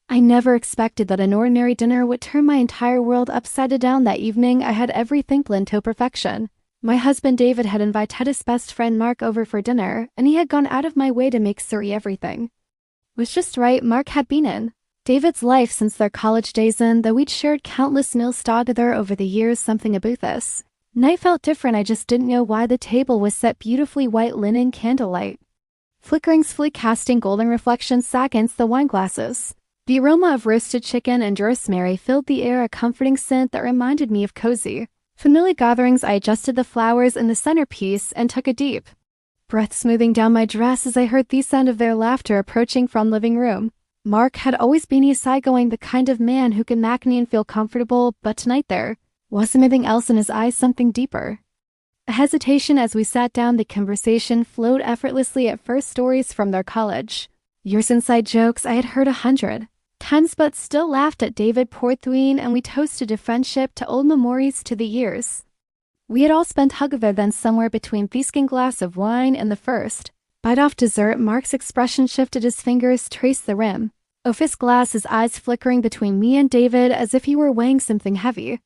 I never expected that an ordinary dinner would turn my entire world upside down that evening. I had everything planned to perfection. My husband David had invited his best friend Mark over for dinner, and he had gone out of my way to make sure everything was just right. Mark had been in David's life since their college days, and though we'd shared countless meals together over the years, something about this night felt different. I just didn't know why. The table was set beautifully white linen candlelight, flickering, slowly casting golden reflections against the wine glasses. The aroma of roasted chicken and rosemary filled the air, a comforting scent that reminded me of cozy, familiar gatherings. I adjusted the flowers in the centerpiece and took a deep breath, smoothing down my dress as I heard the sound of their laughter approaching from living room. Mark had always been easygoing, the kind of man who could make me and feel comfortable, but tonight there was something else in his eyes, something deeper. A hesitation as we sat down. The conversation flowed effortlessly. At first, stories from their college years, inside jokes I had heard 100 times but still laughed at. David poured wine and we toasted to friendship, to old memories, to the years we had all spent together. Then somewhere between the second glass of wine and the first bite off dessert, Mark's expression shifted. His fingers traced the rim of his glass, his eyes flickering between me and David as if he were weighing something heavy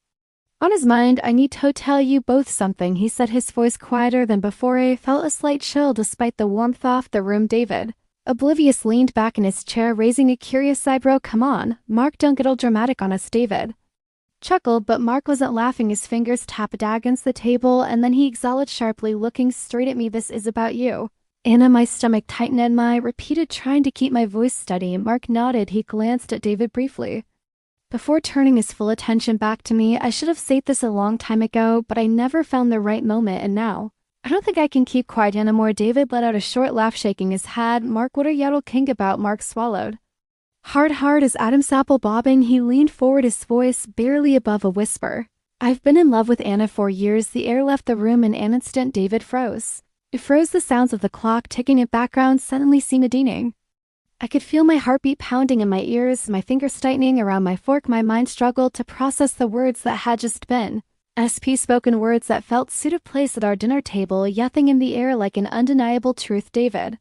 on his mind. I need to tell you both something, he said, his voice quieter than before. I felt a slight chill despite the warmth of the room. David, oblivious, leaned back in his chair, raising a curious eyebrow. Come on, Mark, don't get all dramatic on us. David chuckled, but Mark wasn't laughing. His fingers tapped against the table, and then he exhaled sharply, looking straight at me. This is about you, Anna. My stomach tightened and I repeated, trying to keep my voice steady. Mark nodded. He glanced at David briefly before turning his full attention back to me. I should have said this a long time ago, but I never found the right moment, and now I don't think I can keep quiet anymore. David let out a short laugh, shaking his head. Mark, what are you talking about? Mark swallowed hard as Adam's apple bobbing. He leaned forward, his voice barely above a whisper. I've been in love with Anna for years. The air left the room in an instant. David froze. It froze. The sounds of the clock ticking in background suddenly seemed deadening. I could feel my heartbeat pounding in my ears, my fingers tightening around my fork. My mind struggled to process the words that had just been spoken, words that felt suited place at our dinner table, yelling in the air like an undeniable truth. David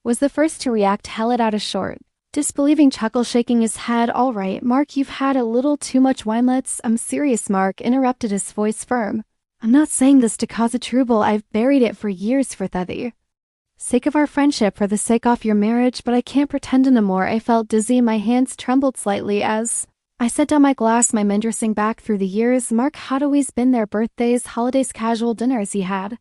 was the first to react, held out a short, disbelieving chuckle, shaking his head. All right, Mark, you've had a little too much wine. I'm serious, Mark interrupted, his voice firm. I'm not saying this to cause a trouble. I've buried it for years for the sake of our friendship, for the sake of your marriage, but I can't pretend anymore. I felt dizzy. My hands trembled slightly as I set down my glass, my mind racing back through the years. Mark had always been there, birthdays, holidays, casual dinners. He had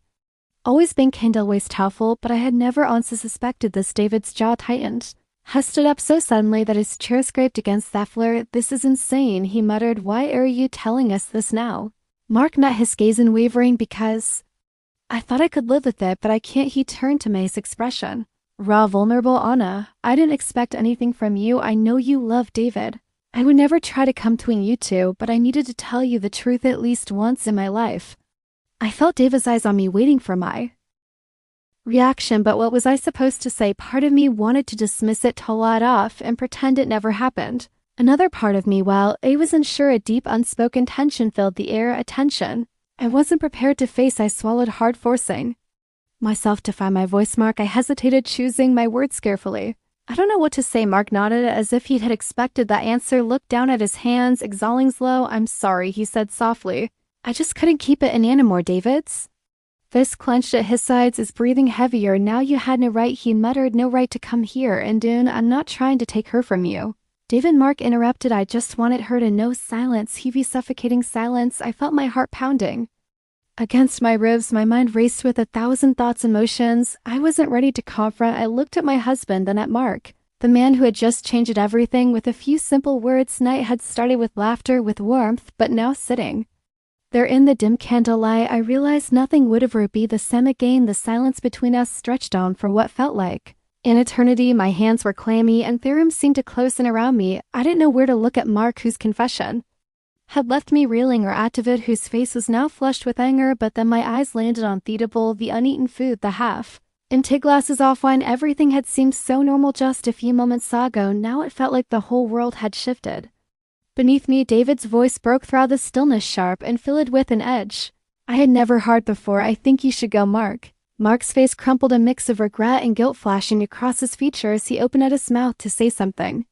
always been kind, always helpful, but I had never honestly suspected this. David's jaw tightened. He stood up so suddenly that his chair scraped against the floor. This is insane, he muttered. Why are you telling us this now? Mark met his gaze in wavering. Because I thought I could live with it, but I can't. He turned to me, his expression raw, vulnerable. Anna, I didn't expect anything from you. I know you love David. I would never try to come between you two, but I needed to tell you the truth at least once in my life. I felt David's eyes on me, waiting for my reaction, but what was I supposed to say? Part of me wanted to dismiss it, to laugh it off, and pretend it never happened. Another part of me, well, I wasn't sure. A deep, unspoken tension filled the air, a tension I wasn't prepared to face. I swallowed hard, forcing myself to find my voice. Mark, I hesitated, choosing my words carefully. I don't know what to say. Mark nodded as if he had expected that answer, looked down at his hands, exhaling slow. I'm sorry, he said softly. I just couldn't keep it in anymore. David's fist clenched at his sides, his breathing heavier. Now you had no right, he muttered, no right to come here. And Dune, I'm not trying to take her from you. David, Mark interrupted. I just wanted her to know. Silence, heavy, suffocating silence. I felt my heart pounding against my ribs. My mind raced with 1,000 thoughts and emotions. I wasn't ready to confront. I looked at my husband, then at Mark, the man who had just changed everything with a few simple words. Night had started with laughter, with warmth, but now sitting there in the dim candlelight, I realized nothing would ever be the same again. The silence between us stretched on for what felt like an eternity. My hands were clammy, and their arms seemed to close in around me. I didn't know where to look at Mark, whose confession had left me reeling, or at David, whose face was now flushed with anger, but then my eyes landed on the table, the uneaten food, the half-empty glasses of wine. Everything had seemed so normal just a few moments ago. Now it felt like the whole world had shifted beneath me. David's voice broke through the stillness, sharp and filled with an edge I had never heard before. I think you should go, Mark. Mark's face crumpled, a mix of regret and guilt flashing across his features. He opened at his mouth to say something,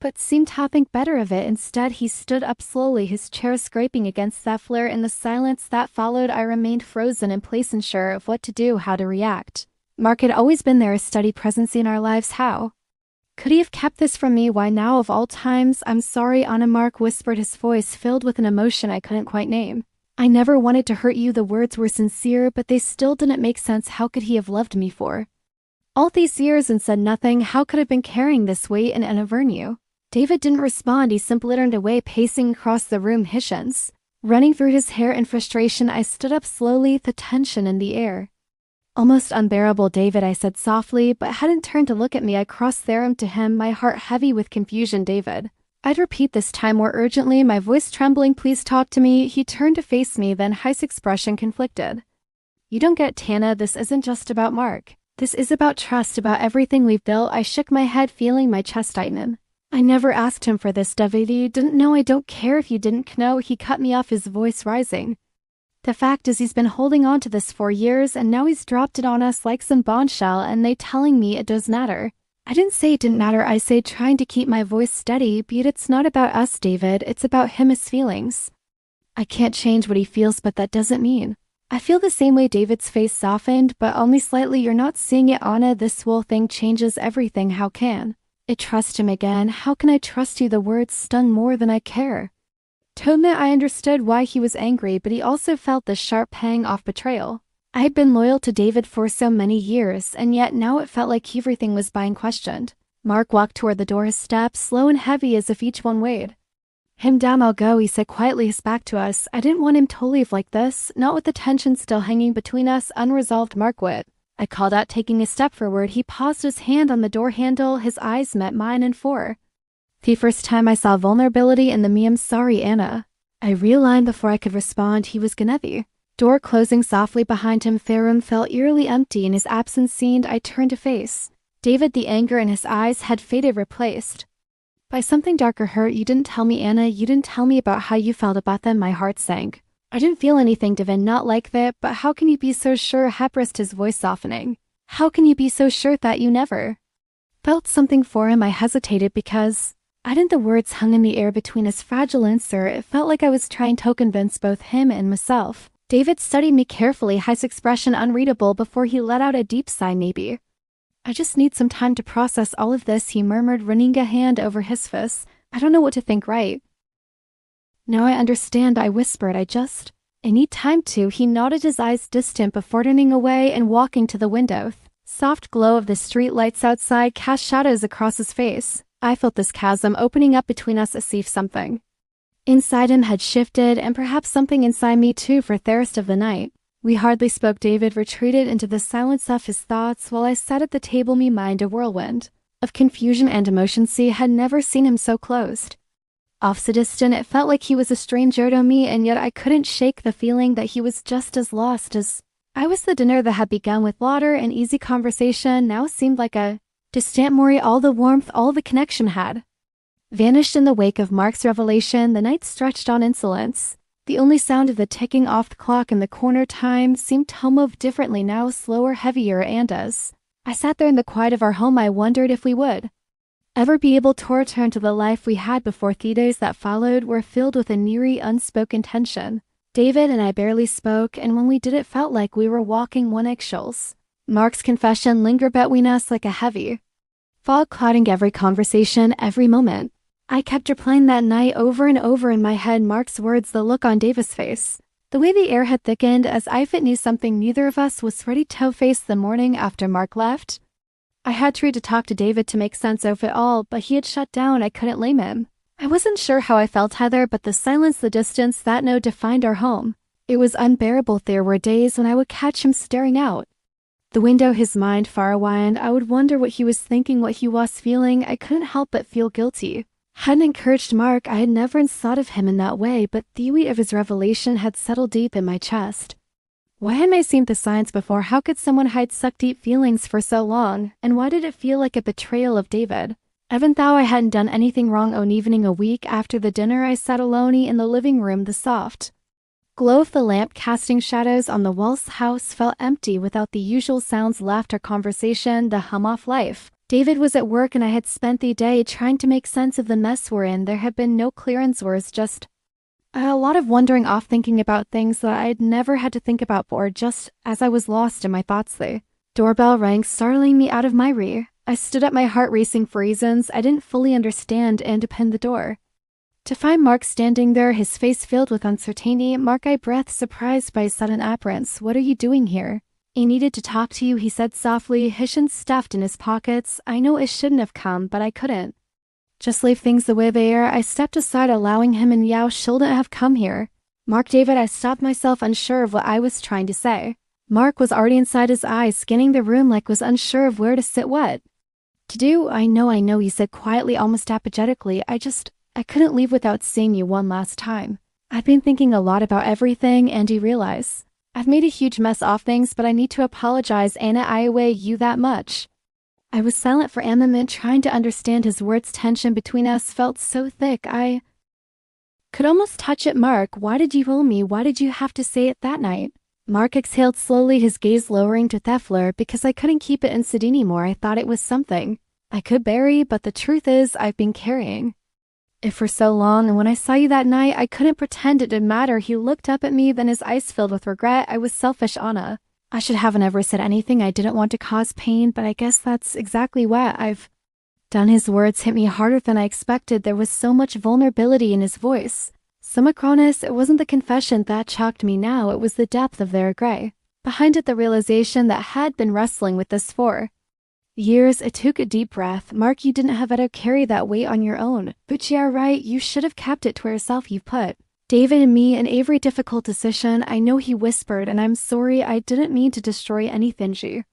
but seemed to think better of it. Instead, he stood up slowly, his chair scraping against the floor. In the silence that followed, I remained frozen in place, unsure of what to do, how to react. Mark had always been there, a steady presence in our lives. How could he have kept this from me? Why now of all times? I'm sorry, Anna, Mark whispered, his voice filled with an emotion I couldn't quite name. I never wanted to hurt you. The words were sincere, but they still didn't make sense. How could he have loved me for all these years and said nothing? How could I have been carrying this weight and unavern you? David didn't respond. He simply turned away, pacing across the room, his running through his hair in frustration. I stood up slowly, the tension in the air almost unbearable. David, I said softly, but hadn't turned to look at me. I crossed the room to him, my heart heavy with confusion. David, I'd repeat this time more urgently, my voice trembling. Please talk to me. He turned to face me, then his expression conflicted. You don't get, Tana. This isn't just about Mark. This is about trust, about everything we've built. I shook my head, feeling my chest tighten. I never asked him for this, David. You didn't know. I don't care if you didn't know. He cut me off, his voice rising. The fact is, he's been holding on to this for years, and now he's dropped it on us like some bombshell, and they telling me it does matter. I didn't say it didn't matter. I say, trying to keep my voice steady, but it's not about us, David. It's about him, his feelings. I can't change what he feels, but that doesn't mean I feel the same way. David's face softened, but only slightly. You're not seeing it, Anna. This whole thing changes everything. How can I trust him again? How can I trust you? The words stung more than I care. To admit, I understood why he was angry, but he also felt the sharp pang of betrayal. I had been loyal to David for so many years, and yet now it felt like everything was being questioned. Mark walked toward the door, his steps slow and heavy as if each one weighed him down. I'll go, he said quietly, his back to us. I didn't want him to leave like this, not with the tension still hanging between us, unresolved. Mark, what? I called out, taking a step forward. He paused, his hand on the door handle, his eyes met mine, and for the first time I saw vulnerability in the me. I'm sorry, Anna. I realigned before I could respond. He was Genevieve. Door closing softly behind him. Farum felt eerily empty. In his absence seemed. I turned to face David. The anger in his eyes had faded, replaced by something darker. Hurt. You didn't tell me, Anna. You didn't tell me about how you felt about them. My heart sank. I didn't feel anything, Devin, not like that. But how can you be so sure? Hepressed, his voice softening. How can you be so sure that you never felt something for him? I hesitated because I didn't. The words hung in the air between us, fragile answer. It felt like I was trying to convince both him and myself. David studied me carefully, his expression unreadable, before he let out a deep sigh. Maybe I just need some time to process all of this, he murmured, running a hand over his face. I don't know what to think right now. I understand, I whispered. I need time to. He nodded, his eyes distant before turning away and walking to the window. Soft glow of the street lights outside cast shadows across his face. I felt this chasm opening up between us, as if something inside him had shifted, and perhaps something inside me too. For thirst of the night, we hardly spoke. David retreated into the silence of his thoughts while I sat at the table, me mind a whirlwind of confusion and emotion. See, had never seen him so closed off, so distant. It felt like he was a stranger to me, and yet I couldn't shake the feeling that he was just as lost as I was. The dinner that had begun with water and easy conversation now seemed like a distant memory. All the warmth, all the connection had vanished in the wake of Mark's revelation. The night stretched on in silence. The only sound of the ticking off the clock in the corner. Time seemed to move differently now, slower, heavier, and as I sat there in the quiet of our home, I wondered if we would ever be able to return to the life we had before. The days that followed were filled with a eerie, unspoken tension. David and I barely spoke, and when we did, it felt like we were walking on eggshells. Mark's confession lingered between us like a heavy fog, clouding every conversation, every moment. I kept replaying that night over and over in my head. Mark's words, the look on David's face, the way the air had thickened, as if it knew something neither of us was ready to face. The morning after Mark left, I had tried to talk to David to make sense of it all, but he had shut down. I couldn't blame him. I wasn't sure how I felt either, but the silence, the distance, that no defined our home. It was unbearable. There were days when I would catch him staring out the window, his mind far away, and I would wonder what he was thinking, what he was feeling. I couldn't help but feel guilty. Hadn't encouraged Mark. I had never thought of him in that way, but the weight of his revelation had settled deep in my chest. Why hadn't I seen the signs before? How could someone hide such deep feelings for so long? And why did it feel like a betrayal of David? Even though I hadn't done anything wrong. On evening a week after the dinner, I sat alone in the living room. The soft glow of the lamp casting shadows on the walls. House felt empty without the usual sounds, laughter, conversation, the hum of life. David was at work and I had spent the day trying to make sense of the mess we're in. There had been no clear answers, just a lot of wandering off thinking about things that I'd never had to think about before, just as I was lost in my thoughts. The doorbell rang, startling me out of my rear. I stood up, my heart racing for reasons I didn't fully understand, and opened the door. To find Mark standing there, his face filled with uncertainty. Mark, I breathed, surprised by his sudden appearance. What are you doing here? I needed to talk to you, he said softly, his hands stuffed in his pockets. I know I shouldn't have come, but I couldn't just leave things the way they are. I stepped aside, allowing him, and you shouldn't have come here. Mark, David, I stopped myself, unsure of what I was trying to say. Mark was already inside, his eyes scanning the room like was unsure of where to sit, what to do. I know, he said quietly, almost apologetically. I couldn't leave without seeing you one last time. I'd been thinking a lot about everything, and you realize I've made a huge mess of things, but I need to apologize, Anna. I owe you that much. I was silent for a moment, trying to understand his words. Tension between us felt so thick I could almost touch it. Mark, why did you owe me? Why did you have to say it that night? Mark exhaled slowly, his gaze lowering to Thefler. Because I couldn't keep it inside anymore. I thought it was something I could bury, but the truth is I've been carrying it for so long, and when I saw you that night, I couldn't pretend it didn't matter. He looked up at me, then his eyes filled with regret. I was selfish, Anna. I should have never said anything. I didn't want to cause pain, but I guess that's exactly what I've done. His words hit me harder than I expected. There was so much vulnerability in his voice. So Macronus, it wasn't the confession that shocked me now, it was the depth of their regret. Behind it, the realization that had been wrestling with this for years. I took a deep breath. Mark, you didn't have to carry that weight on your own. But you're right, you should have kept it to yourself. You put David and me in every difficult decision. I know, he whispered, and I'm sorry. I didn't mean to destroy anything. She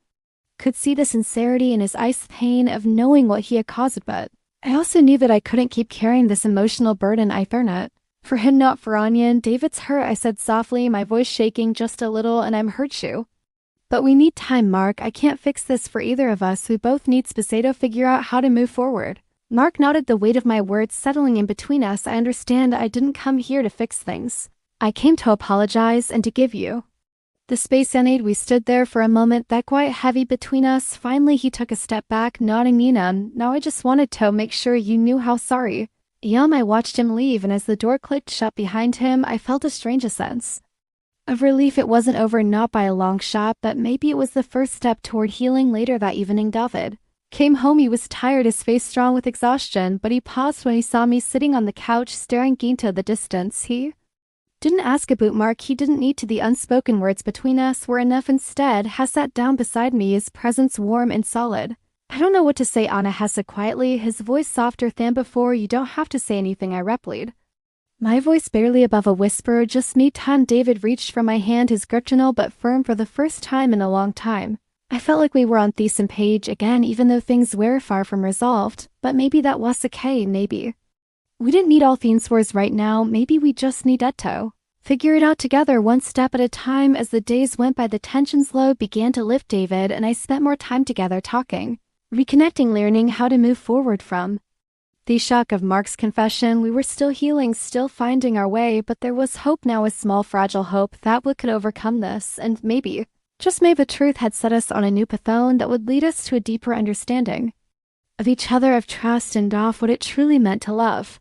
could see the sincerity in his eyes, pain of knowing what he had caused, but I also knew that I couldn't keep carrying this emotional burden. I feared it. For him, not for Onion. David's hurt, I said softly, my voice shaking just a little, and I'm hurt you. But we need time, Mark. I can't fix this for either of us. We both need space to figure out how to move forward. Mark nodded, the weight of my words settling in between us. I understand. I didn't come here to fix things. I came to apologize and to give you the space I need. We stood there for a moment, that quite heavy between us. Finally, he took a step back, nodding. Nina, now I just wanted to make sure you knew how sorry. I watched him leave, and as the door clicked shut behind him, I felt a strange sense of relief. It wasn't over, not by a long shot, but maybe it was the first step toward healing. Later that evening, David came home. He was tired, his face strong with exhaustion, but he paused when he saw me sitting on the couch, staring into the distance. He didn't ask about Mark. He didn't need to. The unspoken words between us were enough. Instead, Hess sat down beside me, his presence warm and solid. I don't know what to say, Anna, Hess said quietly, his voice softer than before. You don't have to say anything, I replied, my voice barely above a whisper. Just need time. David reached for my hand, his grip gentle but firm for the first time in a long time. I felt like we were on the same page again, even though things were far from resolved. But maybe that was okay. Maybe we didn't need all things for us right now. Maybe we just needed to figure it out together, one step at a time. As the days went by, the tensions load began to lift. David and I spent more time together, talking, reconnecting, learning how to move forward from the shock of Mark's confession. We were still healing, still finding our way, but there was hope now, a small, fragile hope that we could overcome this, and maybe, just maybe, the truth had set us on a new path that would lead us to a deeper understanding of each other, of trust, and of what it truly meant to love.